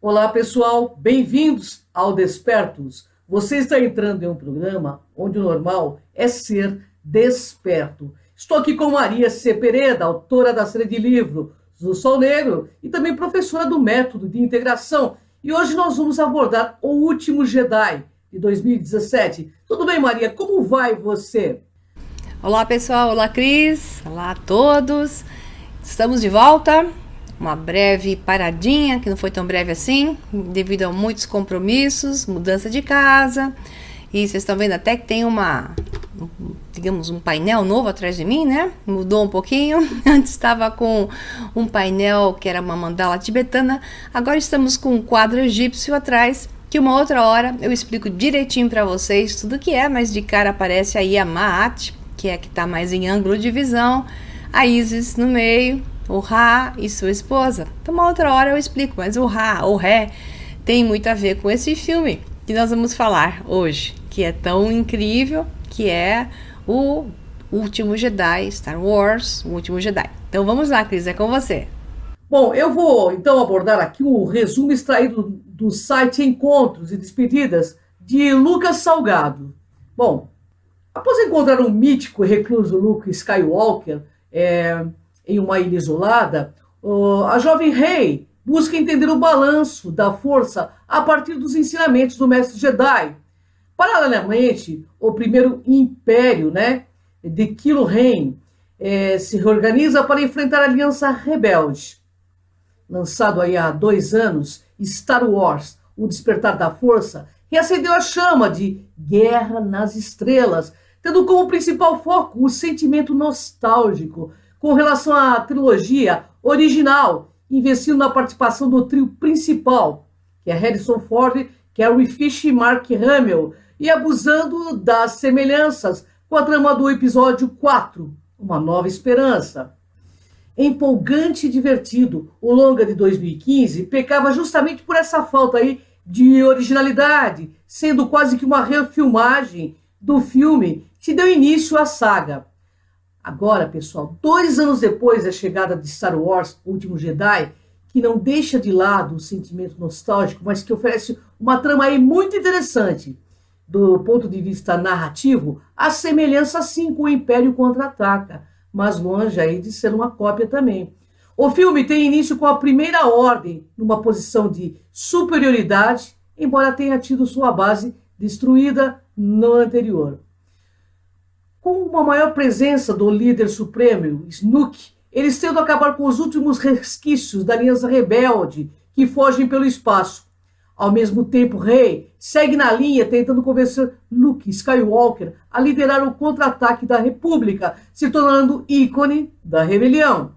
Olá, pessoal, bem-vindos ao Despertos. Você está entrando em um programa onde o normal é ser desperto. Estou aqui com Maria C. Pereira, autora da série de livro do Sol Negro e também professora do Método de Integração. E hoje nós vamos abordar O Último Jedi, de 2017. Tudo bem, Maria? Como vai você? Olá, pessoal. Olá, Cris. Olá a todos. Estamos de volta. Uma breve paradinha, que não foi tão breve assim, devido a muitos compromissos, mudança de casa. E vocês estão vendo até que tem um painel novo atrás de mim, né? Mudou um pouquinho. Antes estava com um painel que era uma mandala tibetana. Agora estamos com um quadro egípcio atrás, que uma outra hora eu explico direitinho para vocês tudo que é, mas de cara aparece aí a Maat, que é a que está mais em ângulo de visão, a Isis no meio, o Ra e sua esposa. Então uma outra hora eu explico, mas o Ra, o Ré, tem muito a ver com esse filme que nós vamos falar hoje, que é tão incrível, que é o Último Jedi, Star Wars, o Último Jedi. Então vamos lá, Cris, é com você. Bom, eu vou então abordar aqui o resumo extraído do site Encontros e Despedidas de Lucas Salgado. Bom, após encontrar um mítico e recluso Luke Skywalker em uma ilha isolada, a jovem Rey busca entender o balanço da força a partir dos ensinamentos do Mestre Jedi. Paralelamente, o primeiro império, de Kylo Ren, se reorganiza para enfrentar a Aliança Rebelde. Lançado aí há 2 anos, Star Wars, O Despertar da Força, reacendeu a chama de Guerra nas Estrelas, tendo como principal foco o sentimento nostálgico com relação à trilogia original, investindo na participação do trio principal, que é Harrison Ford, Carrie Fisher e Mark Hamill, e abusando das semelhanças com a trama do episódio 4, Uma Nova Esperança. Empolgante e divertido, o longa de 2015 pecava justamente por essa falta aí de originalidade, sendo quase que uma refilmagem do filme que deu início à saga. Agora, pessoal, 2 anos depois da chegada de Star Wars, O Último Jedi, que não deixa de lado o sentimento nostálgico, mas que oferece uma trama aí muito interessante do ponto de vista narrativo, a semelhança sim com o Império Contra-Ataca, mas longe aí de ser uma cópia também. O filme tem início com a Primeira Ordem numa posição de superioridade, embora tenha tido sua base destruída no anterior. Com uma maior presença do líder supremo, Snoke, eles tentam acabar com os últimos resquícios da Aliança Rebelde que fogem pelo espaço. Ao mesmo tempo, Rey segue na linha tentando convencer Luke Skywalker a liderar o contra-ataque da República, se tornando ícone da rebelião.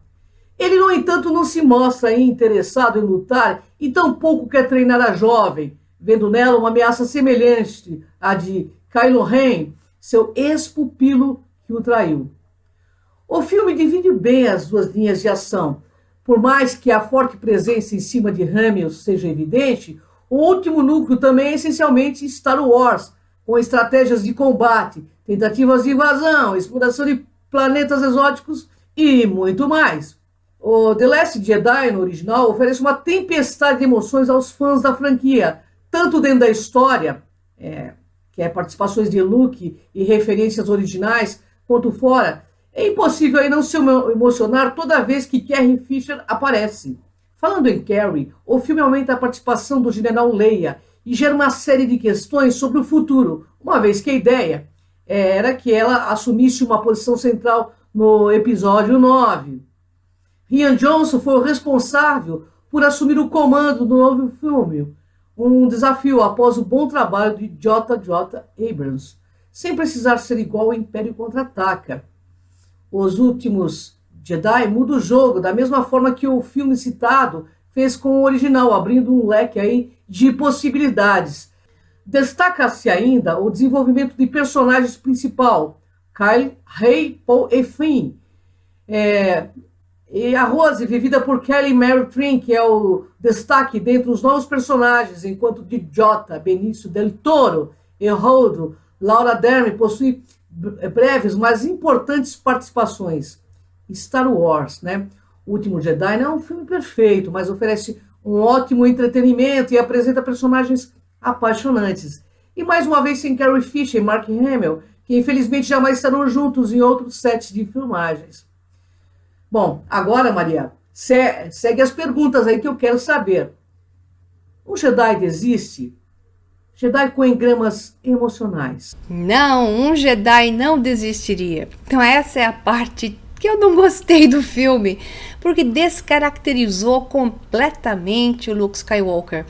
Ele, no entanto, não se mostra interessado em lutar e tampouco quer treinar a jovem, vendo nela uma ameaça semelhante à de Kylo Ren, seu ex-pupilo que o traiu. O filme divide bem as 2 linhas de ação. Por mais que a forte presença em cima de Hamill seja evidente, o último núcleo também é essencialmente Star Wars, com estratégias de combate, tentativas de invasão, exploração de planetas exóticos e muito mais. O The Last Jedi, no original, oferece uma tempestade de emoções aos fãs da franquia, tanto dentro da história, que é participações de Luke e referências originais, quanto fora. É impossível aí não se emocionar toda vez que Carrie Fisher aparece. Falando em Carrie, o filme aumenta a participação do general Leia e gera uma série de questões sobre o futuro, uma vez que a ideia era que ela assumisse uma posição central no episódio 9. Rian Johnson foi o responsável por assumir o comando do novo filme, um desafio após o bom trabalho de J.J. Abrams, sem precisar ser igual ao Império Contra-Ataca. Os Últimos Jedi muda o jogo, da mesma forma que o filme citado fez com o original, abrindo um leque aí de possibilidades. Destaca-se ainda o desenvolvimento de personagens principal, Kyle, Rey, Poe e Finn. E a Rose, vivida por Kelly Mary Tran, que é o destaque dentre os novos personagens, enquanto de Jota, Benício del Toro e Holdo, Laura Dern possui breves, mas importantes participações. Star Wars, O Último Jedi não é um filme perfeito, mas oferece um ótimo entretenimento e apresenta personagens apaixonantes. E mais uma vez sem Carrie Fisher e Mark Hamill, que infelizmente jamais estarão juntos em outros sets de filmagens. Bom, agora, Maria, segue as perguntas aí que eu quero saber. Um Jedi existe? Jedi com engramas emocionais. Não, um Jedi não desistiria. Então essa é a parte que eu não gostei do filme, porque descaracterizou completamente o Luke Skywalker.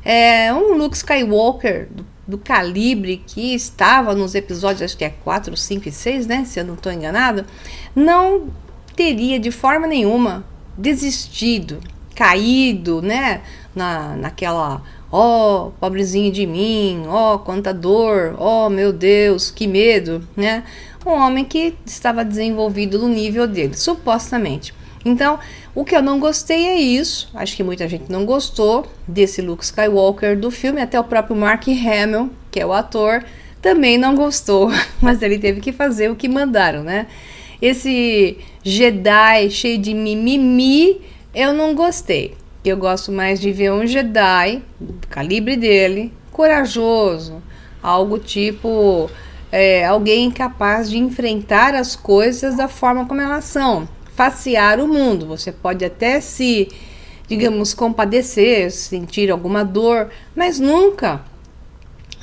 É um Luke Skywalker do calibre que estava nos episódios, acho que é 4, 5 e 6, né? Se eu não estou enganado, não teria de forma nenhuma desistido, caído, né? Naquela, ó, pobrezinho de mim, ó, quanta dor, ó, meu Deus, que medo, né? Um homem que estava desenvolvido no nível dele, supostamente. Então, o que eu não gostei é isso. Acho que muita gente não gostou desse Luke Skywalker do filme. Até o próprio Mark Hamill, que é o ator, também não gostou. Mas ele teve que fazer o que mandaram, né? Esse Jedi cheio de mimimi, eu não gostei. Eu gosto mais de ver um Jedi do calibre dele, corajoso, algo tipo alguém capaz de enfrentar as coisas da forma como elas são, facear o mundo. Você pode até se, digamos, compadecer, sentir alguma dor, mas nunca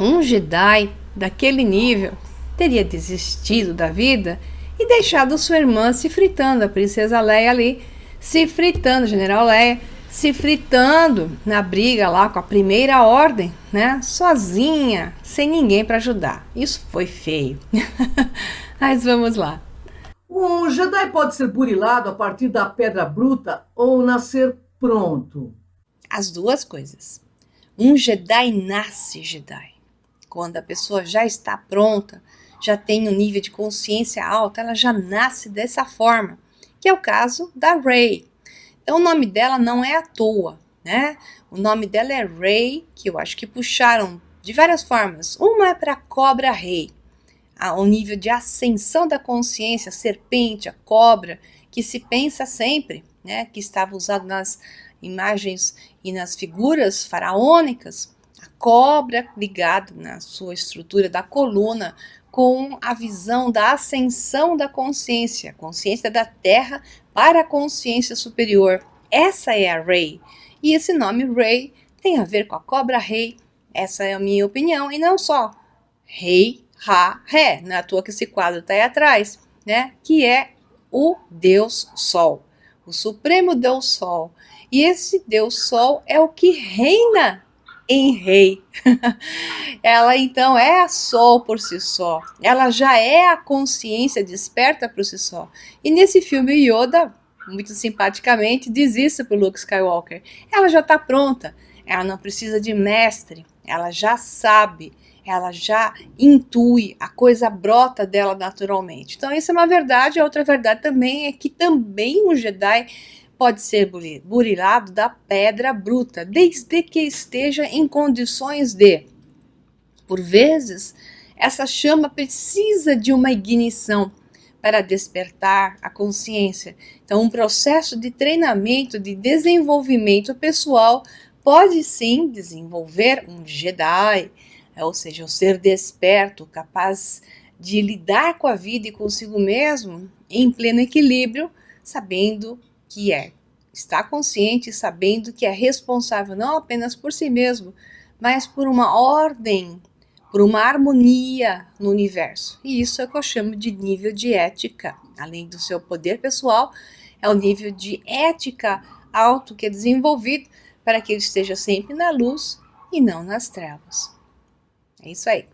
um Jedi daquele nível teria desistido da vida e deixado sua irmã se fritando, a princesa Leia ali se fritando, General Leia se fritando na briga lá com a Primeira Ordem, né? Sozinha, sem ninguém para ajudar. Isso foi feio. Mas vamos lá. Um Jedi pode ser burilado a partir da pedra bruta ou nascer pronto? As duas coisas. Um Jedi nasce Jedi. Quando a pessoa já está pronta, já tem um nível de consciência alta, ela já nasce dessa forma, que é o caso da Rey. Então o nome dela não é à toa, né? O nome dela é Rey, que eu acho que puxaram de várias formas. Uma é para Cobra Rey, o nível de ascensão da consciência, a serpente, a cobra, que se pensa sempre, né? Que estava usado nas imagens e nas figuras faraônicas, a cobra ligada na sua estrutura da coluna com a visão da ascensão da consciência da Terra para a consciência superior. Essa é a Rey. E esse nome Rey tem a ver com a cobra rei. Essa é a minha opinião. E não só Rei, Ra, Ré. Não é à toa que esse quadro está aí atrás, né? Que é o Deus Sol. O Supremo Deus Sol. E esse Deus Sol é o que reina em Rei. Ela então é a Sol por si só. Ela já é a consciência desperta por si só. E nesse filme Yoda, muito simpaticamente, diz isso para o Luke Skywalker. Ela já está pronta. Ela não precisa de mestre. Ela já sabe. Ela já intui. A coisa brota dela naturalmente. Então isso é uma verdade. A outra verdade também é que também um Jedi pode ser burilado da pedra bruta, desde que esteja em condições de. Por vezes, essa chama precisa de uma ignição para despertar a consciência. Então, um processo de treinamento, de desenvolvimento pessoal, pode sim desenvolver um Jedi, ou seja, um ser desperto, capaz de lidar com a vida e consigo mesmo em pleno equilíbrio, sabendo que está consciente, sabendo que é responsável não apenas por si mesmo, mas por uma ordem, por uma harmonia no universo. E isso é o que eu chamo de nível de ética. Além do seu poder pessoal, é o nível de ética alto que é desenvolvido para que ele esteja sempre na luz e não nas trevas. É isso aí.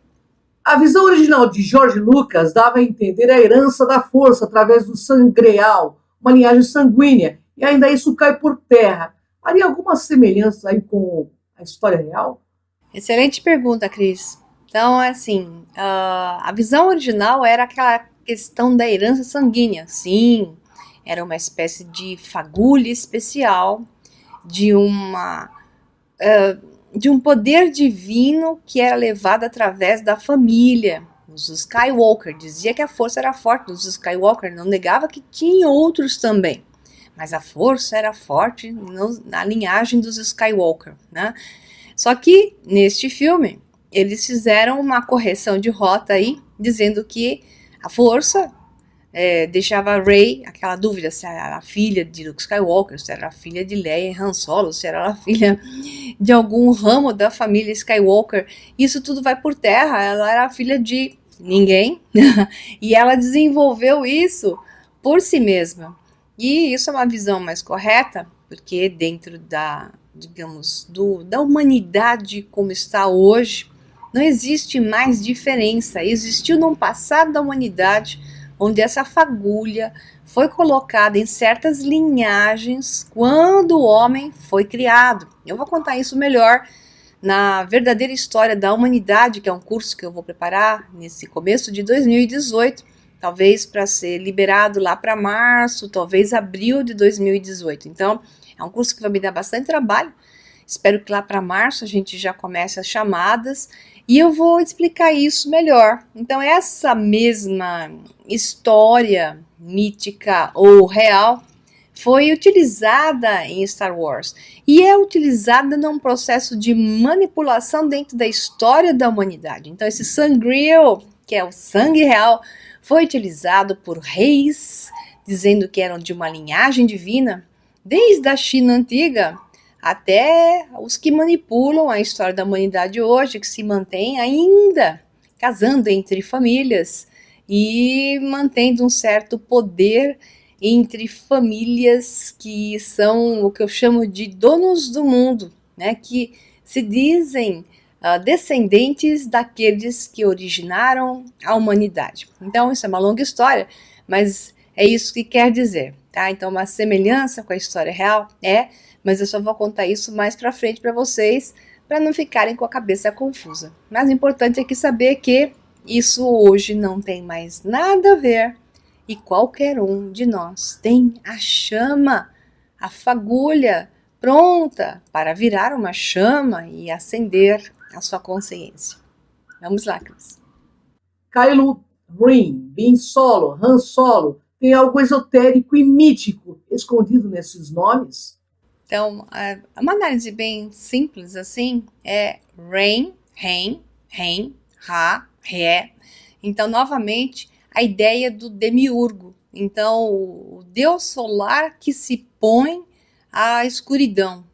A visão original de George Lucas dava a entender a herança da força através do sangreal, uma linhagem sanguínea, e ainda isso cai por terra. Haria alguma semelhança aí com a história real? Excelente pergunta, Cris. Então, assim, a visão original era aquela questão da herança sanguínea. Sim, era uma espécie de fagulha especial, de um poder divino que era levado através da família. Os Skywalker dizia que a força era forte dos Skywalker, não negava que tinha outros também. mas a força era forte na linhagem dos Skywalker, né? Só que neste filme eles fizeram uma correção de rota aí, dizendo que a força deixava a Rey aquela dúvida se era a filha de Luke Skywalker, se era a filha de Leia e Han Solo, se era a filha de algum ramo da família Skywalker. Isso tudo vai por terra, ela era a filha de ninguém e ela desenvolveu isso por si mesma. E isso é uma visão mais correta, porque dentro da, digamos, da humanidade como está hoje, não existe mais diferença. Existiu num passado da humanidade onde essa fagulha foi colocada em certas linhagens quando o homem foi criado. Eu vou contar isso melhor na Verdadeira História da Humanidade, que é um curso que eu vou preparar nesse começo de 2018, talvez para ser liberado lá para março, talvez abril de 2018. Então, é um curso que vai me dar bastante trabalho. Espero que lá para março a gente já comece as chamadas e eu vou explicar isso melhor. Então, essa mesma história mítica ou real foi utilizada em Star Wars e é utilizada num processo de manipulação dentro da história da humanidade. Então, esse sangreal, que é o sangue real, foi utilizado por reis, dizendo que eram de uma linhagem divina, desde a China antiga até os que manipulam a história da humanidade hoje, que se mantém ainda casando entre famílias e mantendo um certo poder entre famílias que são o que eu chamo de donos do mundo, né, que se dizem descendentes daqueles que originaram a humanidade. Então, isso é uma longa história, mas é isso que quer dizer, tá? Então, uma semelhança com a história real mas eu só vou contar isso mais pra frente para vocês, para não ficarem com a cabeça confusa. Mas o importante é que saber que isso hoje não tem mais nada a ver e qualquer um de nós tem a chama, a fagulha pronta para virar uma chama e acender a sua consciência. Vamos lá, Cris. Kylo Ren, Ben Solo, Han Solo, tem algo esotérico e mítico escondido nesses nomes? Então, uma análise bem simples assim é Ren, Ren, Ra, Ré. Então, novamente, a ideia do demiurgo. Então, o deus solar que se põe à escuridão.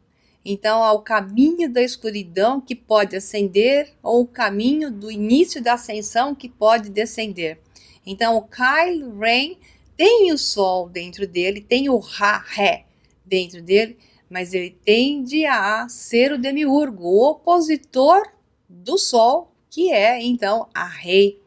Então, ao caminho da escuridão que pode ascender ou o caminho do início da ascensão que pode descender. Então, o Kylo Ren tem o sol dentro dele, tem o Ra-Ré dentro dele, mas ele tende a ser o demiurgo, o opositor do sol, que é, então, a Rey,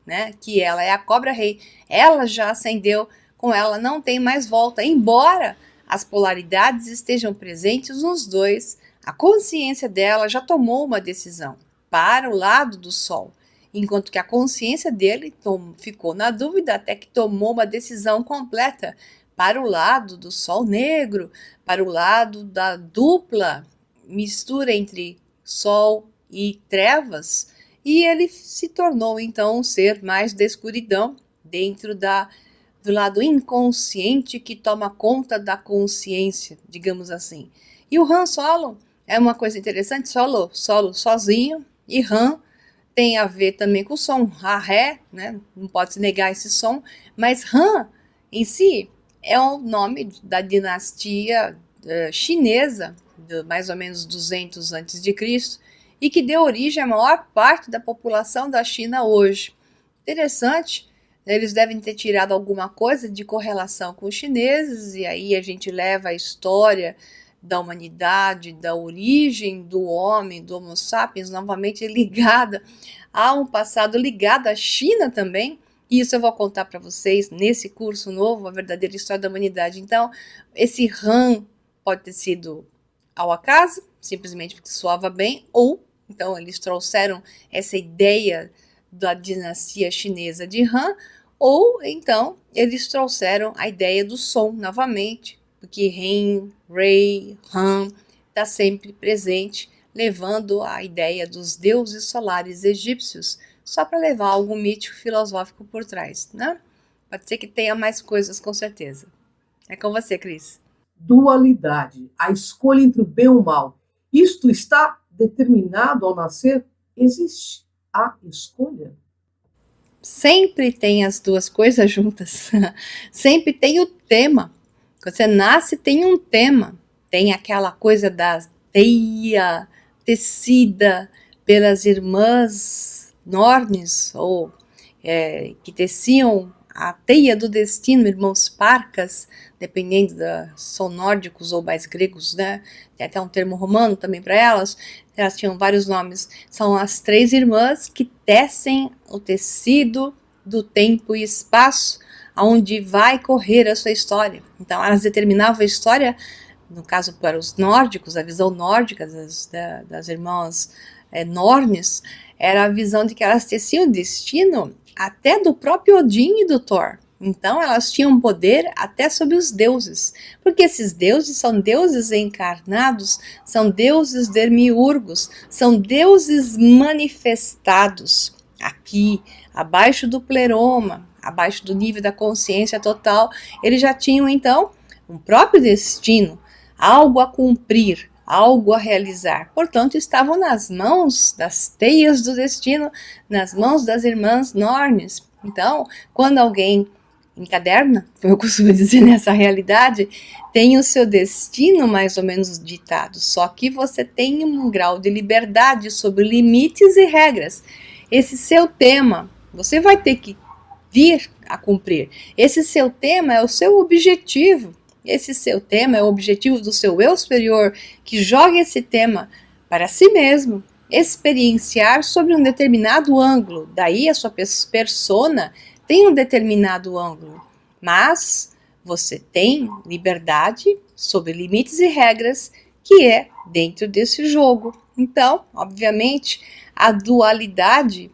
né, que ela é a cobra rei. Ela já ascendeu, com ela não tem mais volta, embora as polaridades estejam presentes nos dois, a consciência dela já tomou uma decisão para o lado do sol, enquanto que a consciência dele ficou na dúvida até que tomou uma decisão completa para o lado do sol negro, para o lado da dupla mistura entre sol e trevas, e ele se tornou então um ser mais da escuridão, dentro do lado inconsciente que toma conta da consciência, digamos assim. E o Han Solo é uma coisa interessante, Solo sozinho, e Han tem a ver também com o som, Ré, né? Não pode se negar esse som, mas Han em si é o nome da dinastia chinesa, de mais ou menos 200 a.C., e que deu origem à maior parte da população da China hoje. Interessante, eles devem ter tirado alguma coisa de correlação com os chineses, e aí a gente leva a história da humanidade, da origem do homem, do Homo sapiens, novamente ligada a um passado ligado à China também. E isso eu vou contar para vocês nesse curso novo, A Verdadeira História da Humanidade. Então, esse Han pode ter sido ao acaso, simplesmente porque soava bem, ou então eles trouxeram essa ideia da dinastia chinesa de Han, ou então eles trouxeram a ideia do som novamente, porque Ren, Rei, Han está sempre presente, levando a ideia dos deuses solares egípcios, só para levar algum mítico filosófico por trás, né? Pode ser que tenha mais coisas, com certeza. É com você, Cris. Dualidade, a escolha entre o bem e o mal. Isto está determinado ao nascer? Existe a escolha? Sempre tem as duas coisas juntas. Sempre tem o tema. Quando você nasce, tem um tema. Tem aquela coisa da teia tecida pelas irmãs Nornes, ou que teciam a teia do destino, irmãos Parcas, dependendo são nórdicos ou mais gregos, né? Tem até um termo romano também para elas. Elas tinham vários nomes. São as 3 irmãs que tecem o tecido do tempo e espaço aonde vai correr a sua história. Então, elas determinavam a história, no caso para os nórdicos, a visão nórdica das irmãs Nornes, era a visão de que elas teciam o destino até do próprio Odin e do Thor. Então elas tinham poder até sobre os deuses, porque esses deuses são deuses encarnados, são deuses demiurgos, são deuses manifestados aqui, abaixo do pleroma, abaixo do nível da consciência total. Eles já tinham então um próprio destino, algo a cumprir, algo a realizar. Portanto, estavam nas mãos das teias do destino, nas mãos das irmãs Nornes. Então, quando alguém encaderna, como eu costumo dizer nessa realidade, tem o seu destino mais ou menos ditado, só que você tem um grau de liberdade sobre limites e regras. Esse seu tema, você vai ter que vir a cumprir. Esse seu tema é o seu objetivo. Esse seu tema é o objetivo do seu eu superior, que joga esse tema para si mesmo, experienciar sobre um determinado ângulo. Daí a sua persona tem um determinado ângulo, mas você tem liberdade sobre limites e regras que é dentro desse jogo. Então, obviamente, a dualidade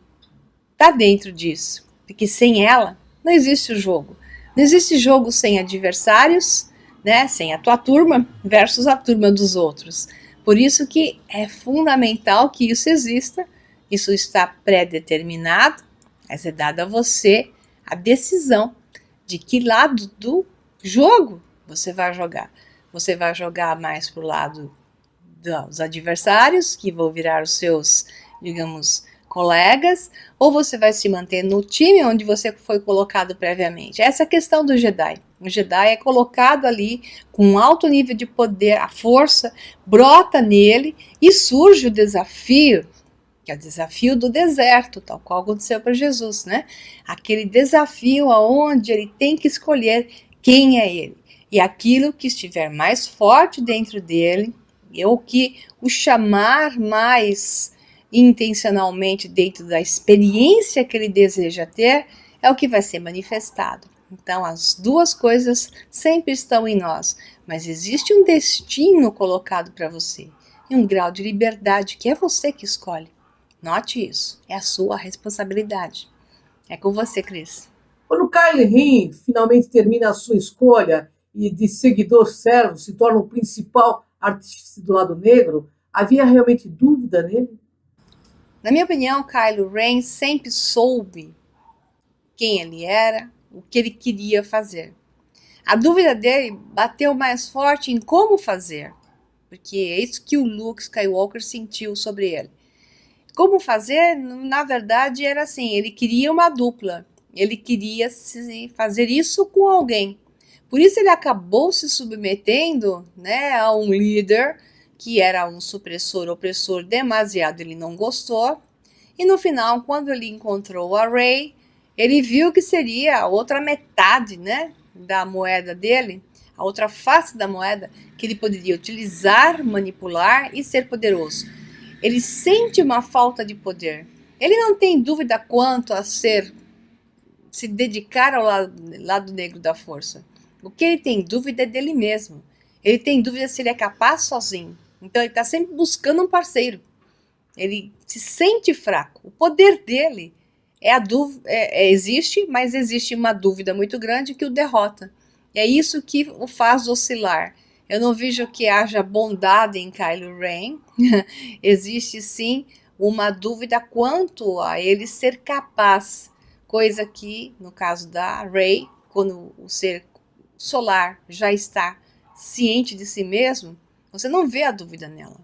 está dentro disso, porque sem ela não existe o jogo. Não existe jogo sem adversários, né? Sem a tua turma versus a turma dos outros. Por isso que é fundamental que isso exista, isso está pré-determinado, mas é dado a você a decisão de que lado do jogo você vai jogar. Você vai jogar mais para o lado dos adversários, que vão virar os seus, digamos, colegas, ou você vai se manter no time onde você foi colocado previamente. Essa é a questão do Jedi. O Jedi é colocado ali com um alto nível de poder, a força brota nele e surge o desafio, que é o desafio do deserto, tal qual aconteceu para Jesus, né? Aquele desafio aonde ele tem que escolher quem é ele. E aquilo que estiver mais forte dentro dele, ou que o chamar mais intencionalmente dentro da experiência que ele deseja ter, é o que vai ser manifestado. Então, as duas coisas sempre estão em nós, mas existe um destino colocado para você e um grau de liberdade que é você que escolhe. Note isso, é a sua responsabilidade. É com você, Cris. Quando Kylie Ren finalmente termina a sua escolha e de seguidor servo se torna o principal artífice do lado negro, havia realmente dúvida nele? Na minha opinião, Kylo Ren sempre soube quem ele era, o que ele queria fazer. A dúvida dele bateu mais forte em como fazer, porque é isso que o Luke Skywalker sentiu sobre ele. Como fazer, na verdade, era assim, ele queria uma dupla, ele queria fazer isso com alguém. Por isso ele acabou se submetendo, né, a um líder que era um supressor, opressor demasiado, ele não gostou. E no final, quando ele encontrou a Rey, ele viu que seria a outra metade, né, da moeda dele, a outra face da moeda, que ele poderia utilizar, manipular e ser poderoso. Ele sente uma falta de poder. Ele não tem dúvida quanto a se dedicar ao lado negro da força. O que ele tem dúvida é dele mesmo. Ele tem dúvida se ele é capaz sozinho. Então ele está sempre buscando um parceiro. Ele se sente fraco. O poder dele existe, mas existe uma dúvida muito grande que o derrota. É isso que o faz oscilar. Eu não vejo que haja bondade em Kylo Ren. Existe sim uma dúvida quanto a ele ser capaz. Coisa que, no caso da Rey, quando o ser solar já está ciente de si mesmo, você não vê a dúvida nela.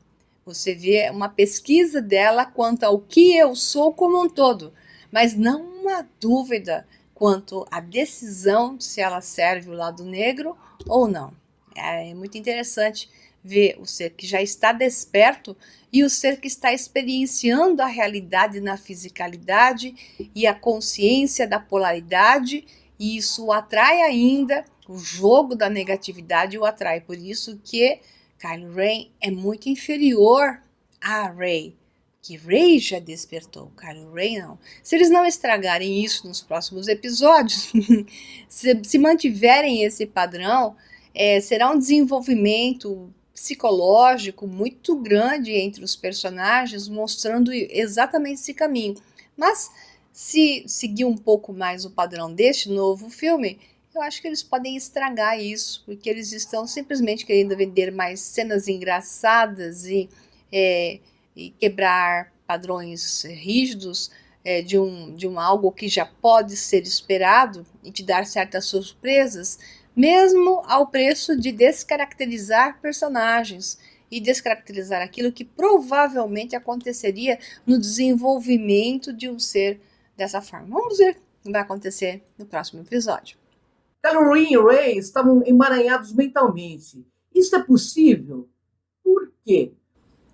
Você vê uma pesquisa dela quanto ao que eu sou como um todo, mas não uma dúvida quanto à decisão se ela serve o lado negro ou não. É muito interessante ver o ser que já está desperto e o ser que está experienciando a realidade na fisicalidade e a consciência da polaridade, e isso o atrai ainda, o jogo da negatividade o atrai. Por isso que Kylo Ren é muito inferior a Rey, que Rey já despertou, Kylo Ren não. Se eles não estragarem isso nos próximos episódios, se mantiverem esse padrão, será um desenvolvimento psicológico muito grande entre os personagens, mostrando exatamente esse caminho. Mas se seguir um pouco mais o padrão deste novo filme, eu acho que eles podem estragar isso, porque eles estão simplesmente querendo vender mais cenas engraçadas e quebrar padrões rígidos de algo que já pode ser esperado e te dar certas surpresas, mesmo ao preço de descaracterizar personagens e descaracterizar aquilo que provavelmente aconteceria no desenvolvimento de um ser dessa forma. Vamos ver o que vai acontecer no próximo episódio. Kylo Ren e Rey estavam emaranhados mentalmente. Isso é possível? Por quê?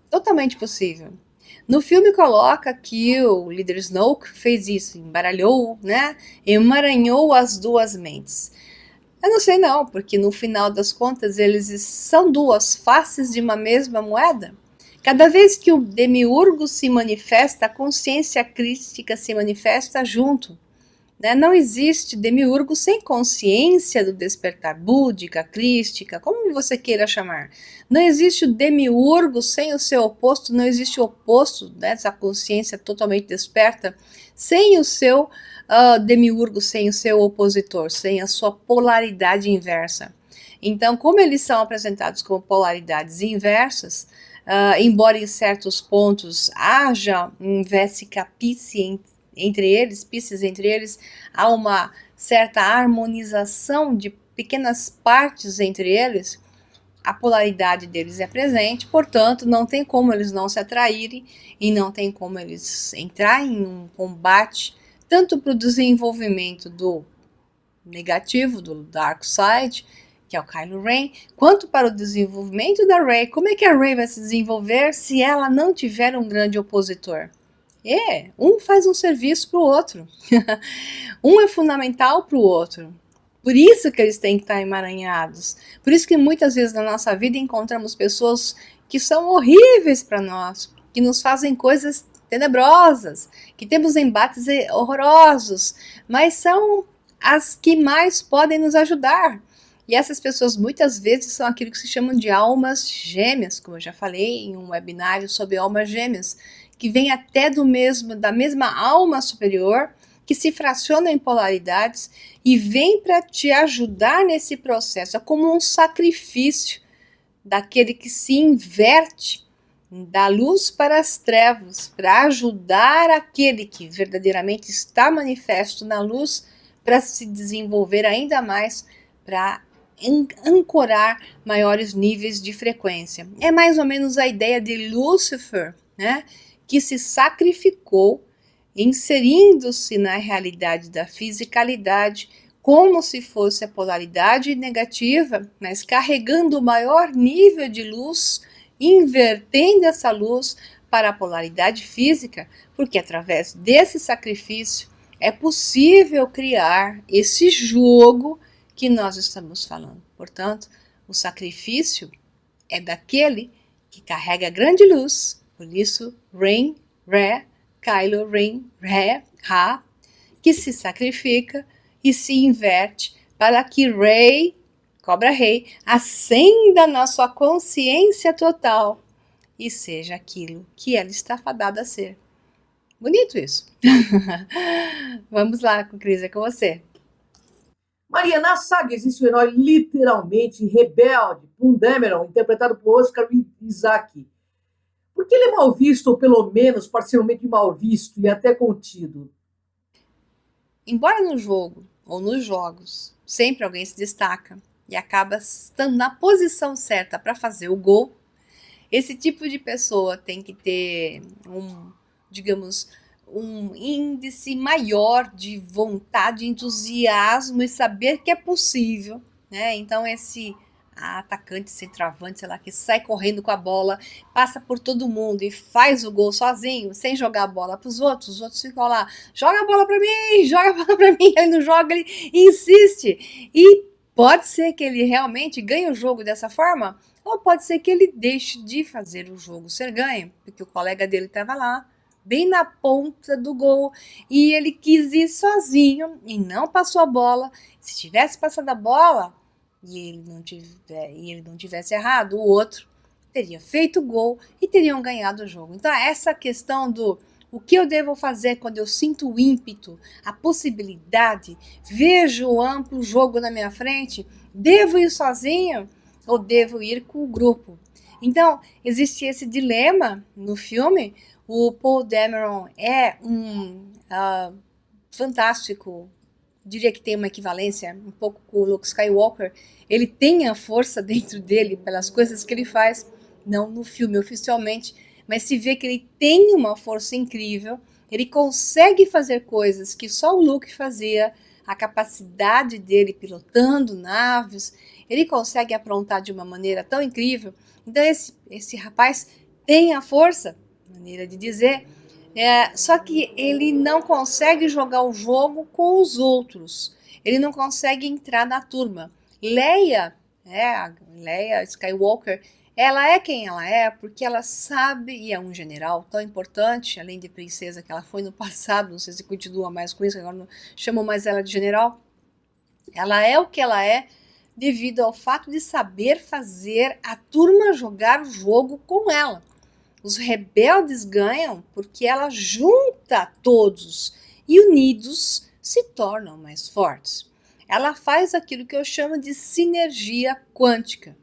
Totalmente possível. No filme coloca que o líder Snoke fez isso, embaralhou, né? Emaranhou as duas mentes. Eu não sei não, porque no final das contas eles são duas faces de uma mesma moeda. Cada vez que o demiurgo se manifesta, a consciência crística se manifesta junto. Né? Não existe demiurgo sem consciência do despertar búdica, crística, como você queira chamar. Não existe o demiurgo sem o seu oposto, não existe o oposto dessa consciência totalmente desperta sem o seu demiurgo, sem o seu opositor, sem a sua polaridade inversa. Então, como eles são apresentados como polaridades inversas, embora em certos pontos haja um vesicapice entre eles, há uma certa harmonização de pequenas partes entre eles, a polaridade deles é presente, portanto, não tem como eles não se atraírem e não tem como eles entrarem em um combate, tanto para o desenvolvimento do negativo, do Dark Side, que é o Kylo Ren, quanto para o desenvolvimento da Rey. Como é que a Rey vai se desenvolver se ela não tiver um grande opositor? Um faz um serviço para o outro. Um é fundamental para o outro. Por isso que eles têm que estar emaranhados. Por isso que muitas vezes na nossa vida encontramos pessoas que são horríveis para nós, que nos fazem coisas tenebrosas, que temos embates horrorosos, mas são as que mais podem nos ajudar. E essas pessoas muitas vezes são aquilo que se chamam de almas gêmeas, como eu já falei em um webinário sobre almas gêmeas, que vem até da mesma alma superior, que se fraciona em polaridades e vem para te ajudar nesse processo. É como um sacrifício daquele que se inverte da luz para as trevas, para ajudar aquele que verdadeiramente está manifesto na luz para se desenvolver ainda mais, para ancorar maiores níveis de frequência. É mais ou menos a ideia de Lúcifer, né? Que se sacrificou, inserindo-se na realidade da fisicalidade, como se fosse a polaridade negativa, mas carregando o maior nível de luz, invertendo essa luz para a polaridade física, porque através desse sacrifício é possível criar esse jogo que nós estamos falando. Portanto, o sacrifício é daquele que carrega grande luz. Por isso, Ren, Re, Kylo Ren, Re, Ra, que se sacrifica e se inverte para que Rey, Cobra Rei, acenda na sua consciência total e seja aquilo que ela está fadada a ser. Bonito isso. Vamos lá, Cris, é com você. Maria, na saga existe um herói literalmente rebelde, Dameron, interpretado por Oscar Isaac. Por que ele é mal visto, ou pelo menos parcialmente mal visto e até contido? Embora no jogo ou nos jogos, sempre alguém se destaca e acaba estando na posição certa para fazer o gol. Esse tipo de pessoa tem que ter digamos, um índice maior de vontade, entusiasmo e saber que é possível, né? Então esse atacante, centroavante, sei lá, que sai correndo com a bola, passa por todo mundo e faz o gol sozinho, sem jogar a bola para os outros ficam lá, joga a bola para mim, joga a bola para mim, ele não joga, ele insiste. E pode ser que ele realmente ganhe o jogo dessa forma, ou pode ser que ele deixe de fazer o jogo ser ganho, porque o colega dele estava lá, bem na ponta do gol, e ele quis ir sozinho e não passou a bola. Se tivesse passado a bola e ele não tivesse errado, o outro teria feito o gol e teriam ganhado o jogo. Então essa questão do o que eu devo fazer quando eu sinto o ímpeto, a possibilidade, vejo o amplo jogo na minha frente, devo ir sozinho ou devo ir com o grupo? Então, existe esse dilema no filme. O Paul Dameron é fantástico, diria que tem uma equivalência um pouco com o Luke Skywalker. Ele tem a força dentro dele pelas coisas que ele faz, não no filme oficialmente, mas se vê que ele tem uma força incrível, ele consegue fazer coisas que só o Luke fazia, a capacidade dele pilotando naves, ele consegue aprontar de uma maneira tão incrível. Então esse rapaz tem a força, maneira de dizer, só que ele não consegue jogar o jogo com os outros, ele não consegue entrar na turma. Leia Skywalker, ela é quem ela é porque ela sabe, e é um general tão importante, além de princesa que ela foi no passado, não sei se continua mais com isso, agora não chamam mais ela de general. Ela é o que ela é devido ao fato de saber fazer a turma jogar o jogo com ela. Os rebeldes ganham porque ela junta todos e unidos se tornam mais fortes. Ela faz aquilo que eu chamo de sinergia quântica.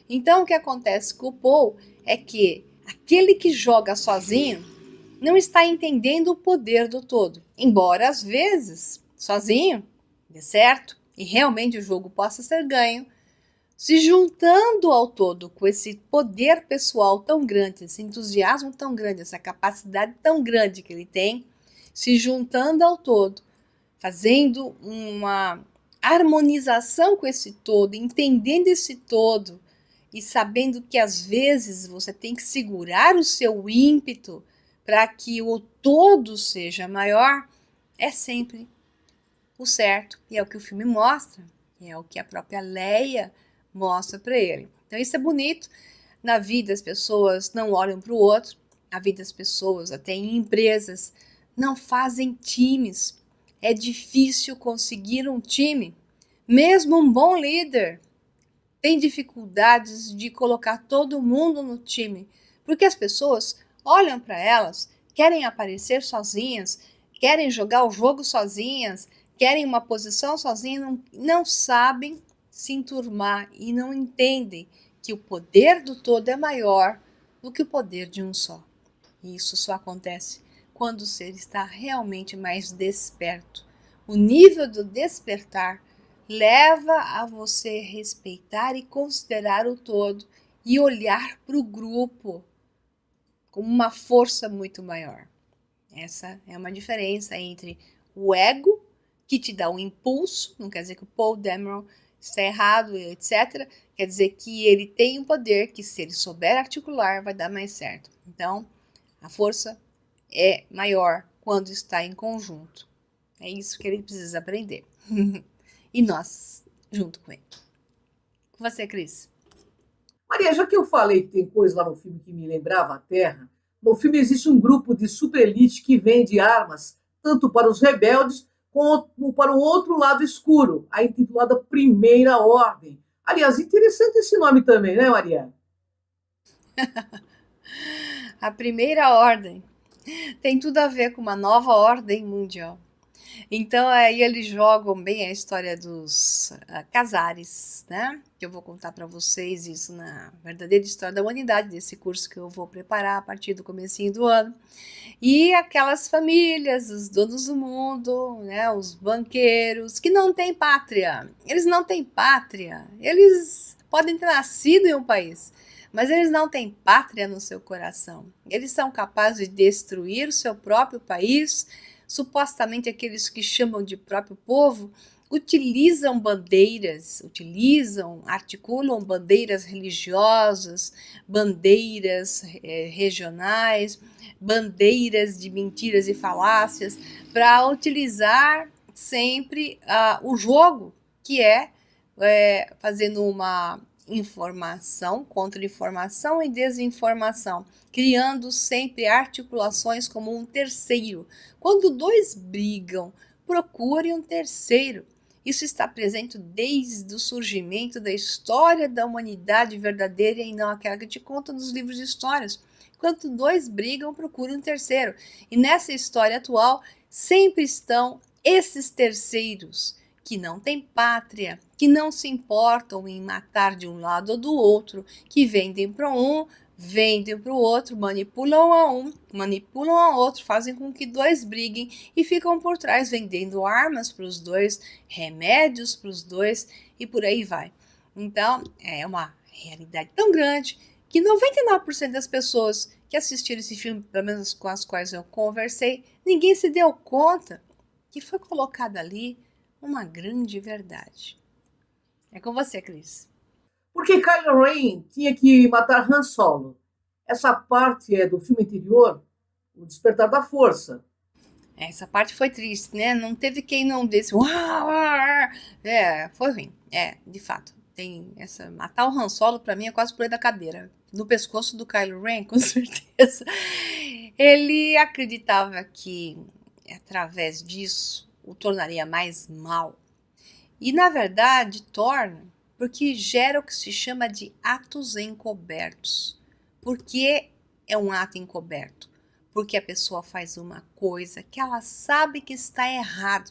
Então o que acontece com o Paul é que aquele que joga sozinho não está entendendo o poder do todo. Embora às vezes, sozinho, dê certo e realmente o jogo possa ser ganho, se juntando ao todo com esse poder pessoal tão grande, esse entusiasmo tão grande, essa capacidade tão grande que ele tem, se juntando ao todo, fazendo uma harmonização com esse todo, entendendo esse todo e sabendo que às vezes você tem que segurar o seu ímpeto para que o todo seja maior, é sempre o certo. E é o que o filme mostra, é o que a própria Leia mostra para ele. Então isso é bonito. Na vida as pessoas não olham para o outro, na vida as pessoas, até em empresas, não fazem times. É difícil conseguir um time. Mesmo um bom líder tem dificuldades de colocar todo mundo no time, porque as pessoas olham para elas, querem aparecer sozinhas, querem jogar o jogo sozinhas, querem uma posição sozinhas, não sabem se enturmar e não entendem que o poder do todo é maior do que o poder de um só. E isso só acontece quando o ser está realmente mais desperto. O nível do despertar leva a você respeitar e considerar o todo e olhar para o grupo com uma força muito maior. Essa é uma diferença entre o ego, que te dá um impulso, não quer dizer que o Paul Dameron está errado, etc. Quer dizer que ele tem um poder que, se ele souber articular, vai dar mais certo. Então, a força é maior quando está em conjunto. É isso que ele precisa aprender. E nós, junto com ele. Com você, Cris. Maria, já que eu falei que tem coisa lá no filme que me lembrava a Terra, no filme existe um grupo de superelite que vende armas tanto para os rebeldes como para o outro lado escuro, a intitulada Primeira Ordem. Aliás, interessante esse nome também, né, Maria? A Primeira Ordem tem tudo a ver com uma nova ordem mundial. Então, aí eles jogam bem a história dos casares, né? Que eu vou contar para vocês isso na verdadeira história da humanidade, desse curso que eu vou preparar a partir do comecinho do ano. E aquelas famílias, os donos do mundo, né? Os banqueiros, que não têm pátria. Eles não têm pátria. Eles podem ter nascido em um país, mas eles não têm pátria no seu coração. Eles são capazes de destruir o seu próprio país. Supostamente aqueles que chamam de próprio povo utilizam bandeiras, articulam bandeiras religiosas, bandeiras regionais, bandeiras de mentiras e falácias, para utilizar sempre o jogo, que é fazendo uma informação, contra-informação e desinformação, criando sempre articulações como um terceiro. Quando dois brigam, procure um terceiro. Isso está presente desde o surgimento da história da humanidade verdadeira e não aquela que te conta nos livros de histórias. Quando dois brigam, procure um terceiro. E nessa história atual, sempre estão esses terceiros que não têm pátria, que não se importam em matar de um lado ou do outro, que vendem para um, vendem para o outro, manipulam a um, manipulam a outro, fazem com que dois briguem e ficam por trás vendendo armas para os dois, remédios para os dois e por aí vai. Então, é uma realidade tão grande que 99% das pessoas que assistiram esse filme, pelo menos com as quais eu conversei, ninguém se deu conta que foi colocado ali uma grande verdade. É com você, Cris. Porque Kylo Ren tinha que matar Han Solo. Essa parte é do filme anterior, O Despertar da Força. Essa parte foi triste, né? Não teve quem não desse. Foi ruim. De fato. Tem essa. Matar o Han Solo, pra mim, é quase pulei da cadeira. No pescoço do Kylo Ren, com certeza. Ele acreditava que, através disso, o tornaria mais mal. E, na verdade, torna, porque gera o que se chama de atos encobertos. Por que é um ato encoberto? Porque a pessoa faz uma coisa que ela sabe que está errado.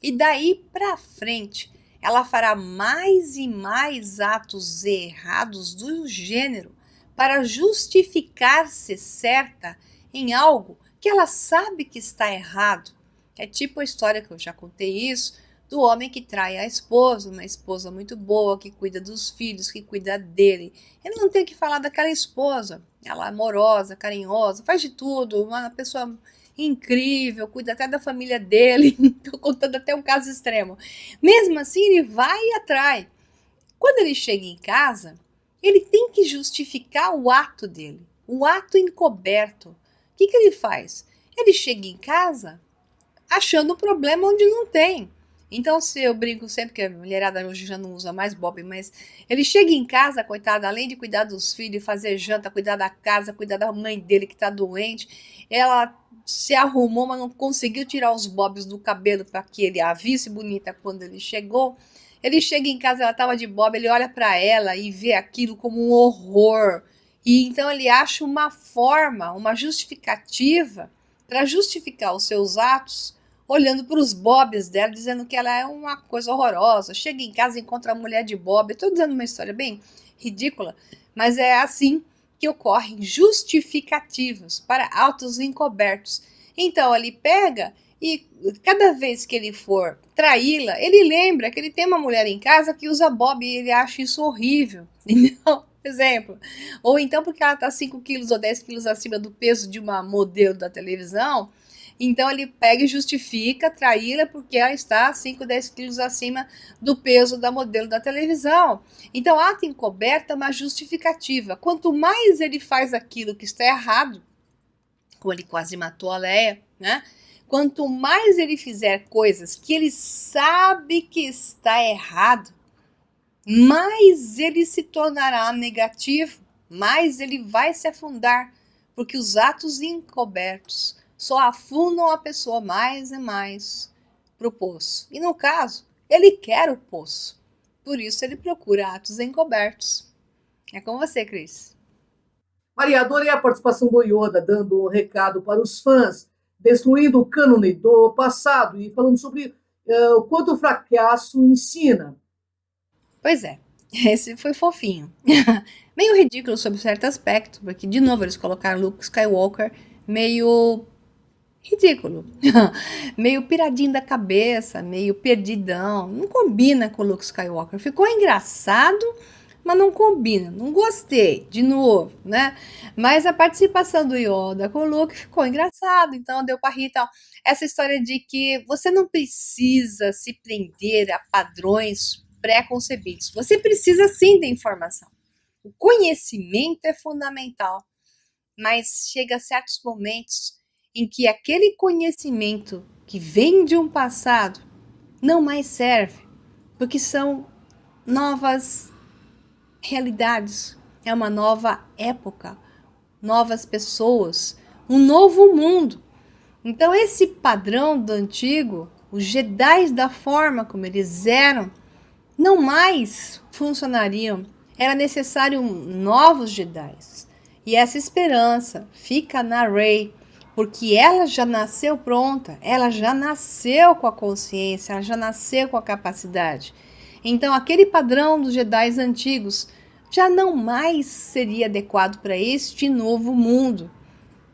E daí para frente, ela fará mais e mais atos errados do gênero para justificar-se certa em algo que ela sabe que está errado. É tipo a história que eu já contei isso, do homem que trai a esposa, uma esposa muito boa, que cuida dos filhos, que cuida dele. Ele não tem que falar daquela esposa, ela é amorosa, carinhosa, faz de tudo, uma pessoa incrível, cuida até da família dele, estou contando até um caso extremo. Mesmo assim, ele vai e atrai. Quando ele chega em casa, ele tem que justificar o ato dele, o ato encoberto. O que ele faz? Ele chega em casa achando um problema onde não tem. Então, se eu brinco sempre que a mulherada hoje já não usa mais bob, mas ele chega em casa, coitada, além de cuidar dos filhos, fazer janta, cuidar da casa, cuidar da mãe dele que tá doente, ela se arrumou, mas não conseguiu tirar os bobs do cabelo para que ele a visse bonita quando ele chegou. Ele chega em casa, ela tava de bob, ele olha para ela e vê aquilo como um horror. E então ele acha uma forma, uma justificativa para justificar os seus atos, olhando para os bobs dela, dizendo que ela é uma coisa horrorosa. Chega em casa e encontra a mulher de bob. Estou dizendo uma história bem ridícula, mas é assim que ocorrem justificativas para atos encobertos. Então, ele pega e cada vez que ele for traí-la, ele lembra que ele tem uma mulher em casa que usa bob e ele acha isso horrível. Então, exemplo. Ou então porque ela está 5 quilos ou 10 quilos acima do peso de uma modelo da televisão, então ele pega e justifica traí-la porque ela está 5, 10 quilos acima do peso da modelo da televisão. Então, ato encoberto é uma justificativa. Quanto mais ele faz aquilo que está errado, como ele quase matou a Leia, né? Quanto mais ele fizer coisas que ele sabe que está errado, mais ele se tornará negativo, mais ele vai se afundar, porque os atos encobertos só afundam a pessoa mais e mais para o poço. E no caso, ele quer o poço. Por isso ele procura atos encobertos. É com você, Cris. Maria, adorei a participação do Yoda, dando um recado para os fãs destruindo o cânone do passado e falando sobre o quanto o fracasso ensina. Pois é, esse foi fofinho. Meio ridículo sob certo aspecto, porque de novo eles colocaram Luke Skywalker meio ridículo, meio piradinho da cabeça, meio perdidão. Não combina com o Luke Skywalker. Ficou engraçado, mas não combina. Não gostei, de novo, né? Mas a participação do Yoda com o Luke ficou engraçado, então deu pra rir e tal. Essa história de que você não precisa se prender a padrões pré-concebidos. Você precisa sim da informação. O conhecimento é fundamental, mas chega a certos momentos em que aquele conhecimento que vem de um passado não mais serve, porque são novas realidades, é uma nova época, novas pessoas, um novo mundo. Então esse padrão do antigo, os Jedi da forma como eles eram, não mais funcionariam. Era necessário novos Jedi. E essa esperança fica na Rey, porque ela já nasceu pronta, ela já nasceu com a consciência, ela já nasceu com a capacidade. Então aquele padrão dos Jedi antigos já não mais seria adequado para este novo mundo,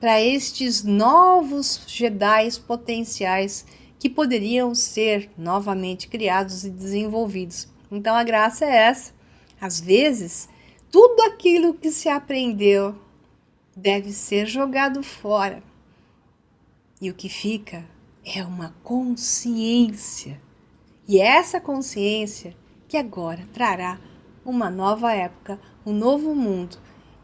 para estes novos Jedi potenciais que poderiam ser novamente criados e desenvolvidos. Então a graça é essa. Às vezes, tudo aquilo que se aprendeu deve ser jogado fora. E o que fica é uma consciência. E é essa consciência que agora trará uma nova época, um novo mundo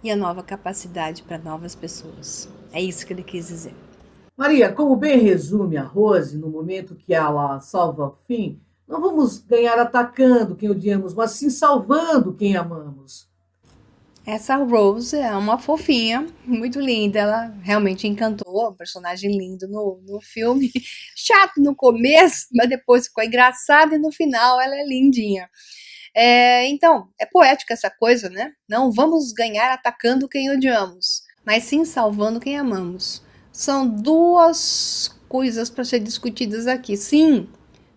e a nova capacidade para novas pessoas. É isso que ele quis dizer. Maria, como bem resume a Rose, no momento que ela salva o Finn, não vamos ganhar atacando quem odiamos, mas sim salvando quem amamos. Essa Rose é uma fofinha, muito linda. Ela realmente encantou, um personagem lindo no filme. Chato no começo, mas depois ficou engraçado e no final ela é lindinha. Então, é poética essa coisa, né? Não vamos ganhar atacando quem odiamos, mas sim salvando quem amamos. São duas coisas para ser discutidas aqui. Sim,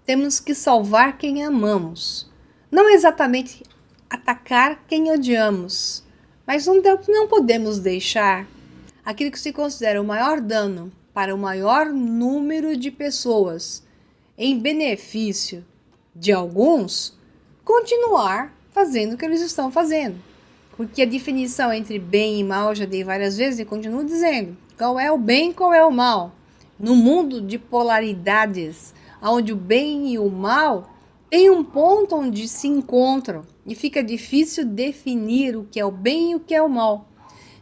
temos que salvar quem amamos. Não exatamente atacar quem odiamos, mas não podemos deixar aquilo que se considera o maior dano para o maior número de pessoas em benefício de alguns continuar fazendo o que eles estão fazendo. Porque a definição entre bem e mal eu já dei várias vezes e continuo dizendo. Qual é o bem e qual é o mal? No mundo de polaridades, onde o bem e o mal tem um ponto onde se encontram e fica difícil definir o que é o bem e o que é o mal.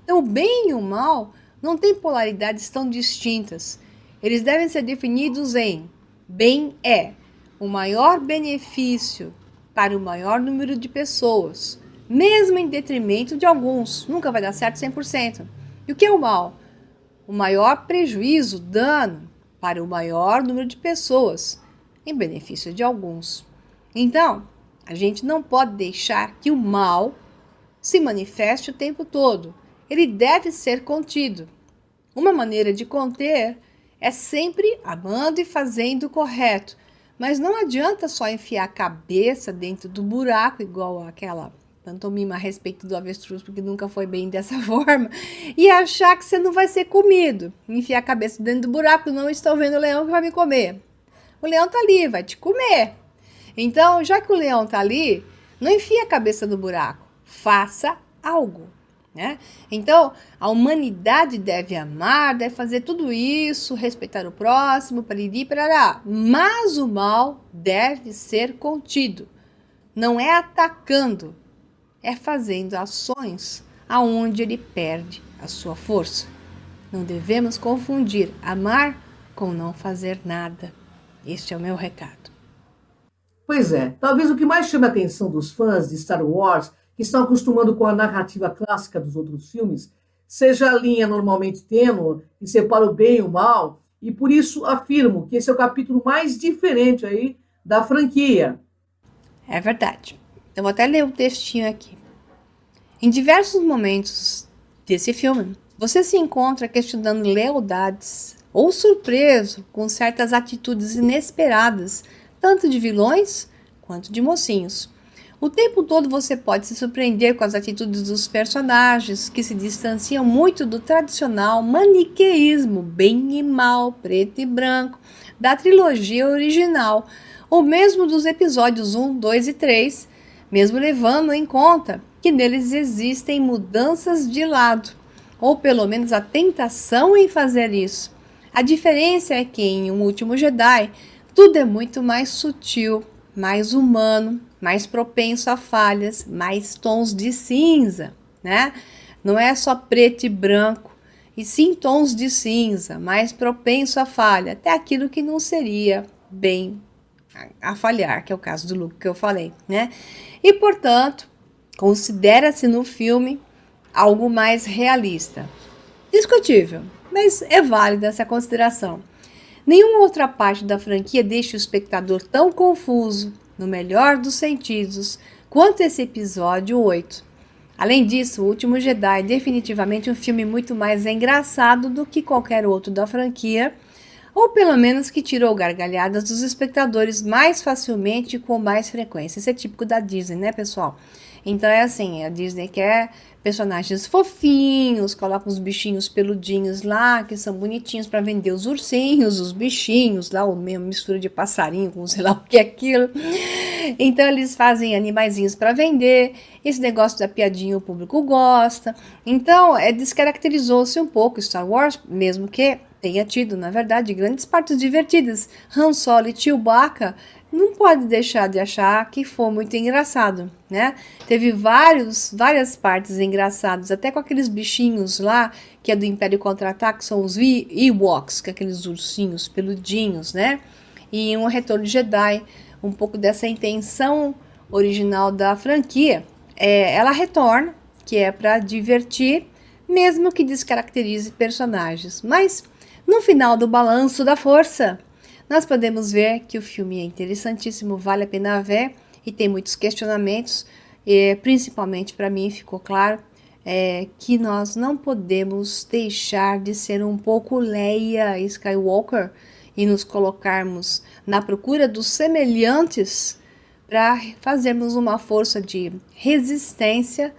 Então, o bem e o mal não têm polaridades tão distintas. Eles devem ser definidos em bem é o maior benefício para o maior número de pessoas, mesmo em detrimento de alguns. Nunca vai dar certo 100%. E o que é o mal? O maior prejuízo, dano para o maior número de pessoas, em benefício de alguns. Então, a gente não pode deixar que o mal se manifeste o tempo todo. Ele deve ser contido. Uma maneira de conter é sempre amando e fazendo o correto. Mas não adianta só enfiar a cabeça dentro do buraco, igual aquela pantomima a respeito do avestruz, porque nunca foi bem dessa forma, e achar que você não vai ser comido. Enfiar a cabeça dentro do buraco, não estou vendo o leão que vai me comer. O leão tá ali, vai te comer. Então, já que o leão tá ali, não enfia a cabeça no buraco, faça algo. Né? Então, a humanidade deve amar, deve fazer tudo isso, respeitar o próximo, pariri, parará. Mas o mal deve ser contido. Não é atacando, é fazendo ações aonde ele perde a sua força. Não devemos confundir amar com não fazer nada. Este é o meu recado. Pois é, talvez o que mais chame a atenção dos fãs de Star Wars, que estão acostumando com a narrativa clássica dos outros filmes, seja a linha normalmente tênue que separa o bem e o mal, e por isso afirmo que esse é o capítulo mais diferente aí da franquia. É verdade. Eu vou até ler o textinho aqui. Em diversos momentos desse filme, você se encontra questionando lealdades ou surpreso com certas atitudes inesperadas, tanto de vilões quanto de mocinhos. O tempo todo você pode se surpreender com as atitudes dos personagens, que se distanciam muito do tradicional maniqueísmo, bem e mal, preto e branco, da trilogia original, ou mesmo dos episódios 1, 2 e 3, mesmo levando em conta que neles existem mudanças de lado, ou pelo menos a tentação em fazer isso. A diferença é que em O Último Jedi, tudo é muito mais sutil, mais humano, mais propenso a falhas, mais tons de cinza, né? Não é só preto e branco, e sim tons de cinza, mais propenso a falha, até aquilo que não seria bem a falhar, que é o caso do Luke que eu falei, né? E, portanto, considera-se no filme algo mais realista. Discutível, mas é válida essa consideração. Nenhuma outra parte da franquia deixa o espectador tão confuso, no melhor dos sentidos, quanto esse episódio 8. Além disso, O Último Jedi é definitivamente um filme muito mais engraçado do que qualquer outro da franquia, ou pelo menos que tirou gargalhadas dos espectadores mais facilmente e com mais frequência. Isso é típico da Disney, né, pessoal? Então é assim, a Disney quer personagens fofinhos, coloca uns bichinhos peludinhos lá, que são bonitinhos para vender os ursinhos, os bichinhos lá, uma mistura de passarinho com sei lá o que é aquilo. Então eles fazem animaizinhos para vender, esse negócio da piadinha o público gosta. Então descaracterizou-se um pouco Star Wars, mesmo que tenha tido, na verdade, grandes partes divertidas. Han Solo e Chewbacca não pode deixar de achar que foi muito engraçado, né? Teve várias partes engraçadas, até com aqueles bichinhos lá, que é do Império Contra-Ataque, são os Ewoks, que é aqueles ursinhos peludinhos, né? E em Um Retorno de Jedi, um pouco dessa intenção original da franquia. Ela retorna, que é para divertir, mesmo que descaracterize personagens. Mas, no final do balanço da força, nós podemos ver que o filme é interessantíssimo, vale a pena ver e tem muitos questionamentos, principalmente para mim ficou claro que nós não podemos deixar de ser um pouco Leia Skywalker e nos colocarmos na procura dos semelhantes para fazermos uma força de resistência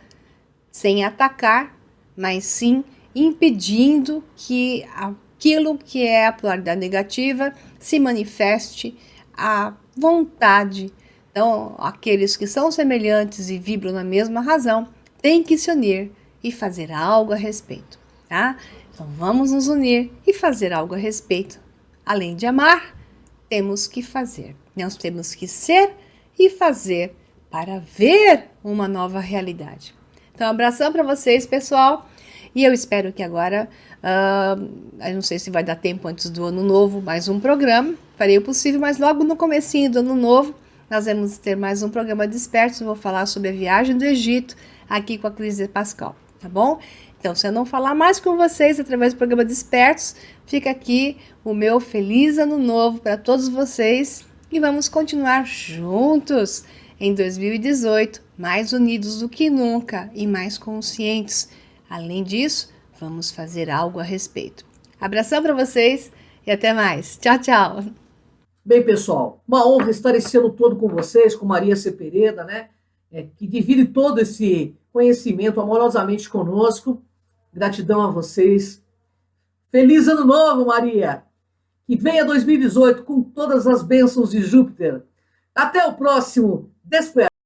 sem atacar, mas sim impedindo que aquilo que é a polaridade negativa se manifeste à vontade. Então, aqueles que são semelhantes e vibram na mesma razão têm que se unir e fazer algo a respeito, tá? Então, vamos nos unir e fazer algo a respeito. Além de amar, temos que fazer. Nós temos que ser e fazer para ver uma nova realidade. Então, um abração para vocês, pessoal. E eu espero que agora, eu não sei se vai dar tempo antes do ano novo, mais um programa. Farei o possível, mas logo no comecinho do ano novo, nós vamos ter mais um programa Despertos. Eu vou falar sobre a viagem do Egito, aqui com a Cris de Pascal, tá bom? Então, se eu não falar mais com vocês através do programa Despertos, fica aqui o meu feliz ano novo para todos vocês. E vamos continuar juntos em 2018, mais unidos do que nunca e mais conscientes. Além disso, vamos fazer algo a respeito. Abração para vocês e até mais. Tchau, tchau. Bem, pessoal, uma honra estar esse ano todo com vocês, com Maria Cepereda, né? Que divide todo esse conhecimento amorosamente conosco. Gratidão a vocês. Feliz ano novo, Maria! Que venha 2018 com todas as bênçãos de Júpiter. Até o próximo Despertar.